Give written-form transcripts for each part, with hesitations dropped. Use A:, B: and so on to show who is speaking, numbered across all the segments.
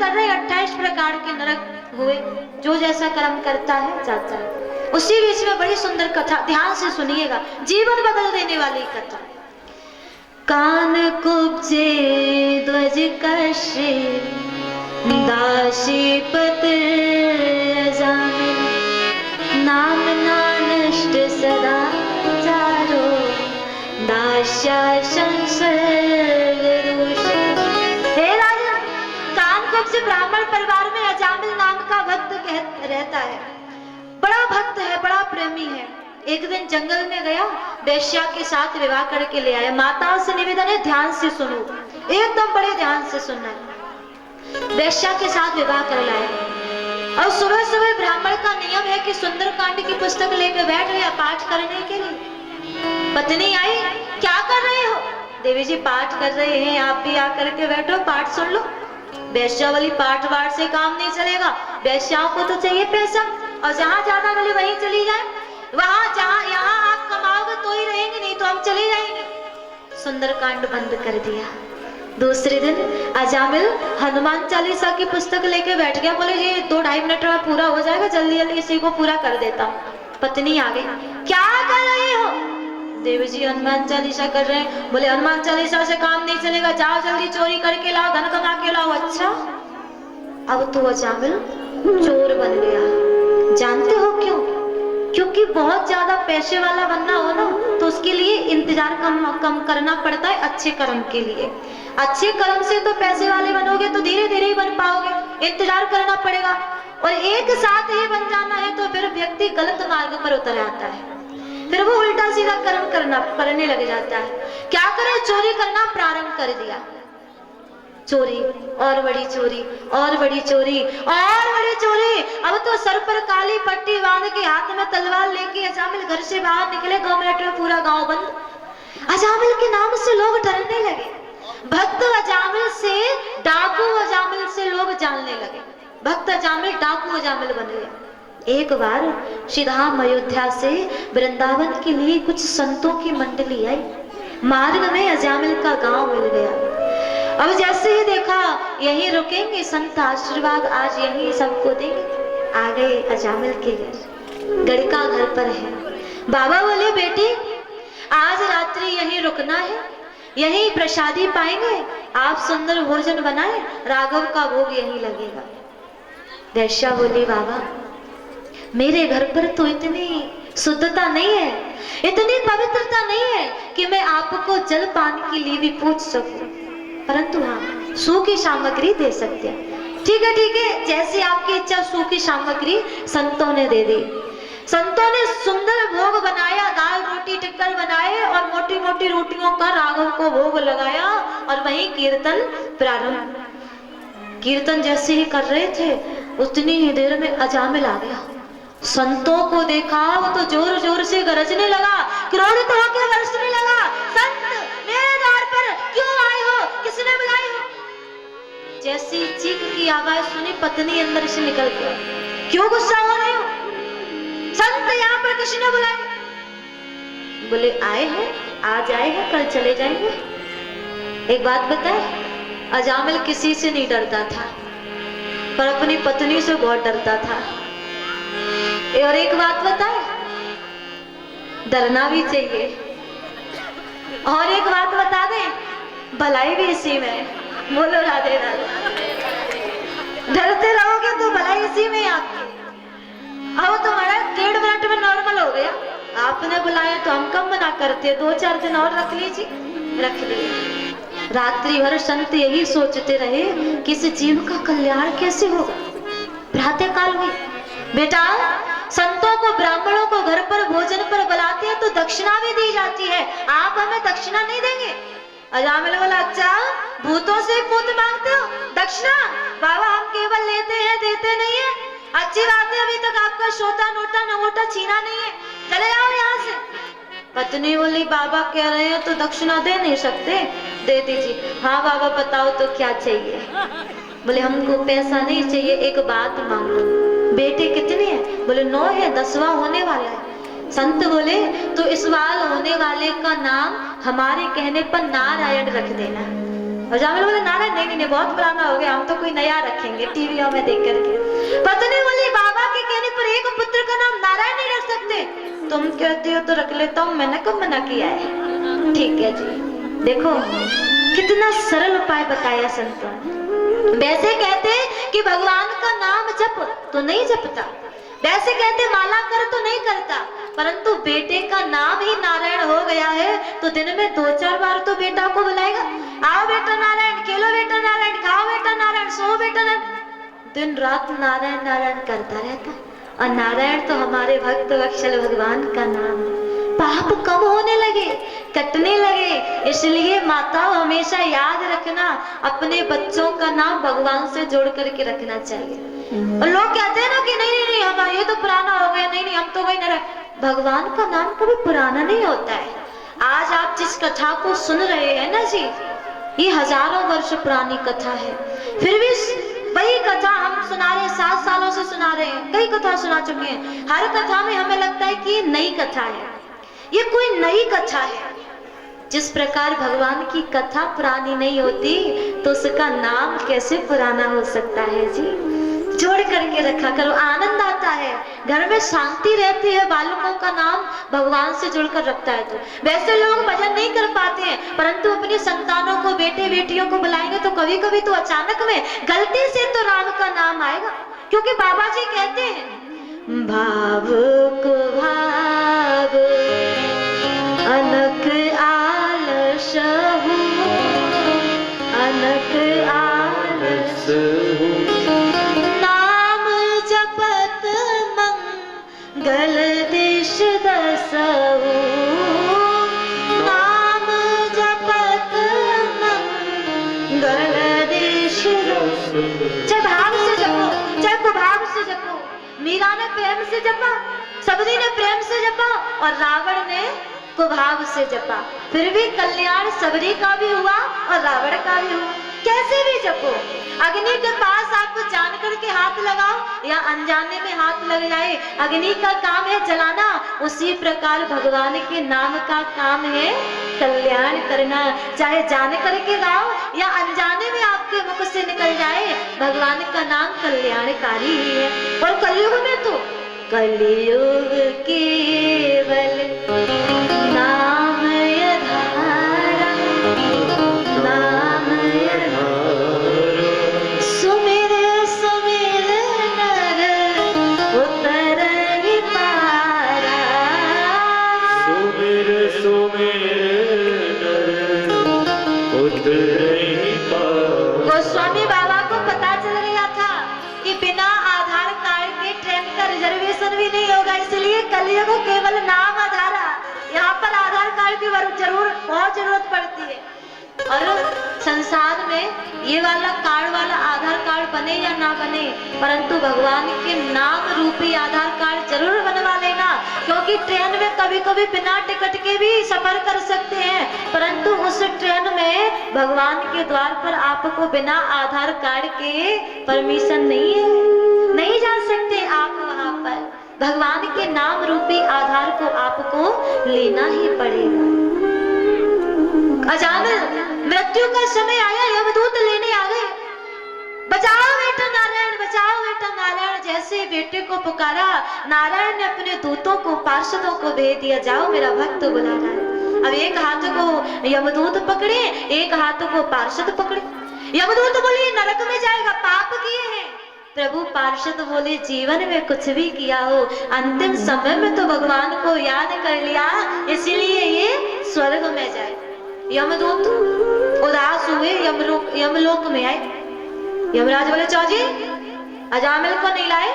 A: कर रहे 28 प्रकार के नरक हुए, जो जैसा कर्म करता है जाता है। उसी बीच में बड़ी सुंदर कथा, ध्यान से सुनिएगा, जीवन बदल देने वाली कथा। कान कुब्जे ध्वज कश दासी पत्र अजामिल, नाम नानष्ट सदा चारो दास्या संसर्ग रूष। हे राजा, कानकुब्ज से ब्राह्मण परिवार में अजामिल नाम का भक्त रहता है। बड़ा भक्त है, बड़ा प्रेमी है। एक दिन जंगल में गया, वेश्या के साथ विवाह करके ले आया। माताओं से निवेदन है, ध्यान से सुनो, एकदम बड़े ध्यान से सुनना है। वेश्या के साथ विवाह कर लाया और सुबह सुबह ब्राह्मण का नियम है कि सुंदरकांड की पुस्तक लेकर बैठ गया पाठ करने के लिए। पत्नी आई, क्या कर रहे हो? देवी जी पाठ कर रहे हैं, आप भी आकर के बैठो, पाठ सुन लो। वेश्या वाली पाठ वाठ से काम नहीं चलेगा, वेश्याओं को तो चाहिए पैसा, और जहां ज्यादा मिले वहीं चली जाए, वहां जहां यहाँ आप कमाओगे तो ही रहेंगे, नहीं तो हम चले जाएंगे। सुंदरकांड बंद कर दिया। दूसरे दिन अजामिल हनुमान चालीसा की पुस्तक लेके बैठ गया। बोले ये 2-2.5 मिनट में पूरा हो जाएगा, जल्दी जल्दी इसी को पूरा कर देता हूँ। पत्नी आ गई, क्या कर रही हो? देवी जी हनुमान चालीसा कर रहे हैं। बोले हनुमान चालीसा से काम नहीं चलेगा, जाओ जल्दी चोरी करके लाओ, धन कमा के लाओ। अच्छा, अब तो अजामिल चोर बन गया। जानते हो क्यों? क्योंकि बहुत ज्यादा पैसे वाला बनना हो ना, तो उसके लिए इंतजार कम करना पड़ता है अच्छे कर्म के लिए। अच्छे कर्म से तो पैसे वाले बनोगे तो धीरे धीरे ही बन पाओगे, इंतजार करना पड़ेगा। और एक साथ ही बन जाना है तो फिर व्यक्ति गलत मार्ग पर उतर आता है, फिर वो उल्टा सीधा कर्म करने लग जाता है। क्या करे, चोरी करना प्रारंभ कर दिया। चोरी और बड़ी चोरी और बड़ी चोरी और बड़ी चोरी। अब तो सर पर काली पट्टी बांध के हाथ में तलवार लेके अजामिल घर से बाहर निकले। 2 मिनट में पूरा गांव बंद। अजामिल के नाम से लोग डरने लगे। भक्त अजामिल से डाकू अजामिल से लोग जानने लगे। भक्त अजामिल डाकू अजामिल बन गया। एक बार श्री धाम अयोध्या से वृंदावन के लिए कुछ संतों की मंडली आई। मार्ग में अजामिल का गांव मिल गया। अब जैसे ही देखा यहीं रुकेंगे, संत आशीर्वाद आज यहीं सबको देंगे, आ गए अजामिल के घर। गड़का घर पर है। बाबा बोले बेटी आज रात्रि यहीं रुकना है, यहीं प्रसादी पाएंगे, आप सुंदर भोजन बनाए, राघव का भोग यहीं लगेगा। वैश्या बोली बाबा मेरे घर पर तो इतनी शुद्धता नहीं है, इतनी पवित्रता नहीं है कि मैं आपको जल पान के लिए भी पूछ सकूं, परंतु हाँ सूखी सामग्री दे सकते हैं। ठीक है, जैसी आपकी इच्छा सूखी सामग्री संतों ने दे दी। संतों ने सुंदर भोग बनाया, दाल रोटी टिक्कर बनाए और मोटी मोटी रोटियों का राघव को भोग लगाया और वहीं कीर्तन प्रारंभ। कीर्तन जैसे ही कर रहे थे उतनी ही देर में अजामिल आ गया। संतों को देखा वो तो जोर जोर से गरजने लगा, क्रोधित होकर बरसने लगा, संत मेरे द्वार पर क्यों आए हो, किसने बुलाई हो? जैसी चीख की आवाज सुनी पत्नी अंदर से निकल गया, क्यों गुस्सा हो रहे हो? संत यहाँ पर किसने बुलाए? बोले आए हैं, आज आए हैं, कल चले जाएंगे। एक बात बताए, अजामिल किसी से नहीं डरता था पर अपनी पत्नी से बहुत डरता था। और एक बात बताए, डरना भी चाहिए। और एक बात बता दें, भलाई भी इसी में। बोलो राधे राधे। डरते रहोगे तो भलाई इसी में आपकी। अब तो हमारा 1.5 मिनट में नॉर्मल हो गया। आपने बुलाया तो हम कम मना करते, 2-4 दिन और रख लीजिए, रख लिए। रात्रि भर संत यही सोचते रहे कि इस जीव का कल्याण कैसे होगा। प्रातः काल हुई, बेटा संतों को ब्राह्मणों को घर पर भोजन पर बुलाते हैं तो दक्षिणा भी दी जाती है, आप हमें दक्षिणा नहीं देंगे? अजामिल बोला अच्छा भूतों से पूत मांगते हो दक्षिणा? बाबा हम केवल लेते हैं देते नहीं है। अच्छी बात है, अभी तक आपका सोता नोटा नगोटा छीना नहीं है, चले जाओ यहाँ से। पत्नी बोली बाबा कह रहे हैं तो दक्षिणा दे नहीं सकते, दे दीजिए। हाँ बाबा बताओ तो क्या चाहिए? बोले हमको पैसा नहीं चाहिए, एक बात मांगो। बेटे कितने हैं? बोले 9 है, 10वां होने वाला है। संत बोले तो इस बार होने वाले का नाम हमारे कहने पर नारायण रख देना। और जामिल बोले नारायण नहीं नहीं बहुत पुराना हो गया, हम तो कोई नया रखेंगे टीवियों में देख करके। पत्नी बोली बाबा के कहने पर एक पुत्र का नाम नारायण नहीं रख सकते? तुम कहते हो तो रख लेता हूँ, मैंने कब मना किया है। ठीक है जी। देखो कितना सरल उपाय बताया संतों ने। वैसे कहते कि भगवान का नाम जप तो नहीं जपता, वैसे कहते माला कर तो नहीं करता, परंतु बेटे का नाम ही नारायण हो गया है तो दिन में 2-4 बार तो बेटा को बुलाएगा। आओ बेटा नारायण, खेलो बेटा नारायण, खाओ बेटा नारायण, सो बेटा नारायण। दिन रात नारायण नारायण करता रहता। और नारायण तो हमारे भक्त वत्सल भगवान का नाम है। पाप कम होने लगे, कटने लगे। इसलिए माताओं हमेशा याद रखना, अपने बच्चों का नाम भगवान से जोड़ करके रखना चाहिए। और लोग कहते हैं ना कि नहीं नहीं नहीं हमारा ये तो पुराना हो गया, नहीं नहीं हम तो वही न रख। भगवान का नाम कभी पुराना नहीं होता है। आज आप जिस कथा को सुन रहे हैं ना जी, ये हजारों वर्ष पुरानी कथा है, फिर भी वही कथा हम सुना रहे हैं, 7 सालों से सुना रहे हैं, कई कथा सुना चुके हैं। हर कथा में हमें लगता है कि ये नई कथा है, ये कोई नई कथा है। जिस प्रकार भगवान की कथा पुरानी नहीं होती तो उसका नाम कैसे पुराना हो सकता है जी। जोड़ करके रखा करो, आनंद आता है, घर में शांति रहती है। बालकों का नाम भगवान से जुड़कर रखता है तो वैसे लोग भजन नहीं कर पाते हैं, परंतु अपनी संतानों को, बेटे बेटियों को बुलाएंगे तो कभी कभी तो अचानक में गलती से तो राम का नाम आएगा। क्योंकि बाबा जी कहते हैं भाव को भाव अनक आलस हूँ, अनक आलस हूँ, नाम जपत मंगल दिश दसहु, नाम जपत मंगल दिश दसहु। चाहे भाव से जपो, चाहे कुभाव से जपो। मीरा ने प्रेम से जपा, सबरी ने प्रेम से जपा और रावण ने कुभाव से जपा, फिर भी कल्याण सबरी का भी हुआ और रावण का भी हुआ। कैसे भी जपो। अग्नि के पास आप जान करके हाथ लगाओ या अनजाने में हाथ लग जाए, अग्नि का काम है जलाना, उसी प्रकार भगवान के नाम का काम है कल्याण करना। चाहे जान करके गाओ या अनजाने में आपके मुख से निकल जाए, भगवान का नाम कल्याणकारी ही है। और कलयुग में तो कलयुग केवल नाम यधारा, नाम सुमिर सुमिर नर उतरहि पारा,
B: सुमिर सुमिर नर उतरहि पारा।
A: गोस्वामी बाबा को पता चल गया था कि बिना आधार कार्ड के ट्रेन का रिजर्वेशन भी नहीं होगा, इसलिए कलयुग केवल नाम आधारा। यहाँ पर आधार कार्ड की जरूर बहुत जरूरत पड़ती है। और संसार में ये वाला कार्ड वाला आधार कार्ड बने या ना बने, परंतु भगवान के नाम रूपी आधार कार्ड जरूर बनवा लेना। क्योंकि ट्रेन में कभी कभी बिना टिकट के भी सफर कर सकते हैं, परंतु उस ट्रेन में भगवान के द्वार पर आपको बिना आधार कार्ड के परमिशन नहीं है, नहीं जा सकते आप वहां पर। भगवान के नाम रूपी आधार को आपको लेना ही पड़ेगा। अचानक मृत्यु का समय आया, यमदूत लेने आ गए। बचाओ बेटा नारायण, बचाओ बेटा नारायण। जैसे बेटे को पुकारा, नारायण ने अपने दूतों को, पार्षदों को भेज दिया, जाओ मेरा भक्त बुला रहा है। अब एक हाथ को यमदूत पकड़े, एक हाथ को पार्षद पकड़े। यमदूत बोले नरक में जाएगा, पाप किए हैं। प्रभु पार्षद बोले जीवन में कुछ भी किया हो, अंतिम समय में तो भगवान को याद कर लिया, इसलिए ये स्वर्ग में जाए। यमदूत उदास हुए, यमलोक में आए। यमराज बोले चौजी अजामिल को नहीं लाए,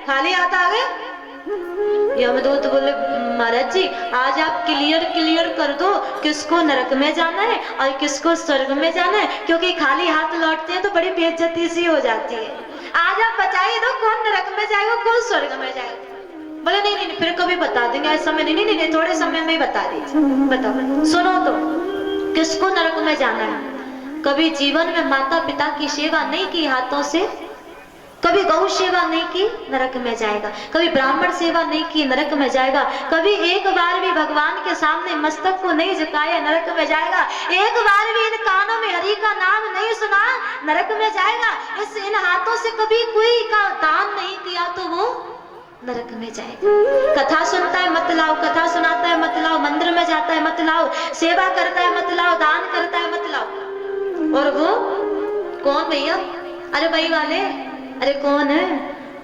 A: खाली हाथ आ गए। यमदूत बोले महाराज जी आज आप क्लियर कर दो किसको नरक में जाना है और किसको स्वर्ग में जाना है, क्योंकि खाली हाथ लौटते हैं तो बड़ी बेइज्जती सी हो जाती है। आज आप बताइए दो कौन नरक में जाएगा, कौन स्वर्ग में जाएगा। बोले नहीं नहीं फिर कभी बता देंगे, ऐसा समय नहीं, नहीं थोड़े समय में ही बता दीजिए। बताओ सुनो तो किसको नरक में जाना है। कभी जीवन में माता पिता की सेवा नहीं की हाथों से, कभी गौ सेवा नहीं की, नरक में जाएगा। कभी ब्राह्मण सेवा नहीं की, नरक में जाएगा। कभी एक बार भी भगवान के सामने मस्तक को नहीं झुकाया, नरक में जाएगा। एक बार भी इन कानों में हरि का नाम नहीं सुना, नरक में जाएगा। इन हाथों से कभी कोई का दान नहीं किया तो वो नरक में जाएगा। कथा सुनता है मत लाओ, कथा सुनाता है मत लाओ, मंदिर में जाता है मत लाओ, सेवा करता है मत लाओ, दान करता है मत लाओ। और वो कौन भैया? अरे भाई वाले, अरे कौन है?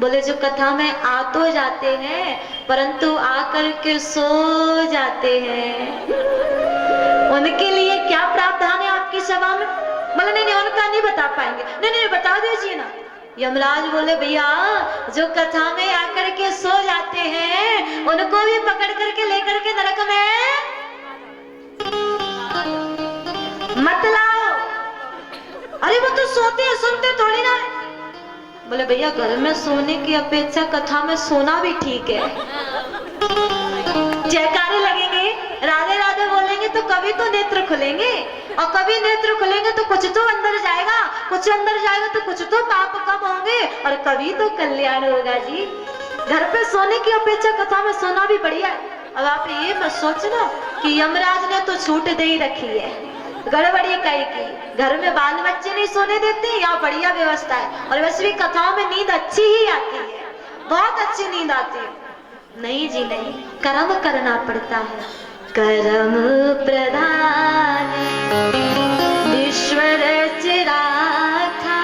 A: बोले जो कथा में आ तो जाते हैं परंतु आकर के सो जाते हैं। उनके लिए क्या प्रावधान है आपकी सभा में? बोले नहीं उनका नहीं बता पाएंगे। नहीं बता दीजिए ना। यमराज बोले भैया जो कथा में आकर के सो जाते हैं उनको भी पकड़ करके लेकर के नरक में मत लाओ। अरे वो तो सोते हैं, सुनते थोड़ी ना। बोले भैया घर में सोने की अपेक्षा कथा में सोना भी ठीक है। जयकारे लगेंगे, राधे राधे बोलेंगे तो कभी तो नेत्र खुलेंगे, और कभी नेत्र खुलेंगे तो कुछ तो अंदर जाएगा, कुछ अंदर जाएगा तो कुछ तो पाप कम होंगे, और कभी तो कल्याण होगा जी। घर पे सोने की अपेक्षा कथा में सोना भी बढ़िया है। अब आप ये मत सोचना कि यमराज ने तो छूट दे ही रखी है, गड़बड़ी कई की। घर में बाल बच्चे नहीं सोने देते, या बढ़िया व्यवस्था है। और वैसे भी कथाओं में नींद अच्छी ही आती है, बहुत अच्छी नींद आती है। नहीं जी नहीं, कर्म करना पड़ता है। कर्म प्रधान विश्व रचराखा,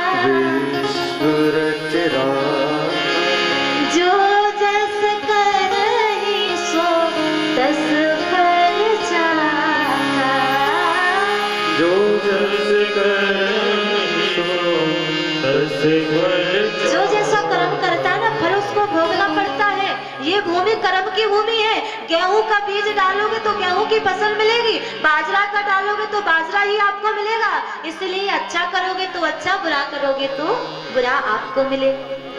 A: जो जस करहि सो तस फल चाखा।
B: जो जस करहि सो तस फल चाखा।
A: जो जैसा कर्म करता है ना फल उसको भोगना पड़ता है। ये भूमि कर्म की भूमि है। गेहूं का बीज डालोगे तो गेहूं की फसल मिलेगी, बाजरा का डालोगे तो बाजरा ही आपको मिलेगा। इसलिए अच्छा करोगे तो अच्छा, बुरा करोगे तो बुरा आपको मिलेगा।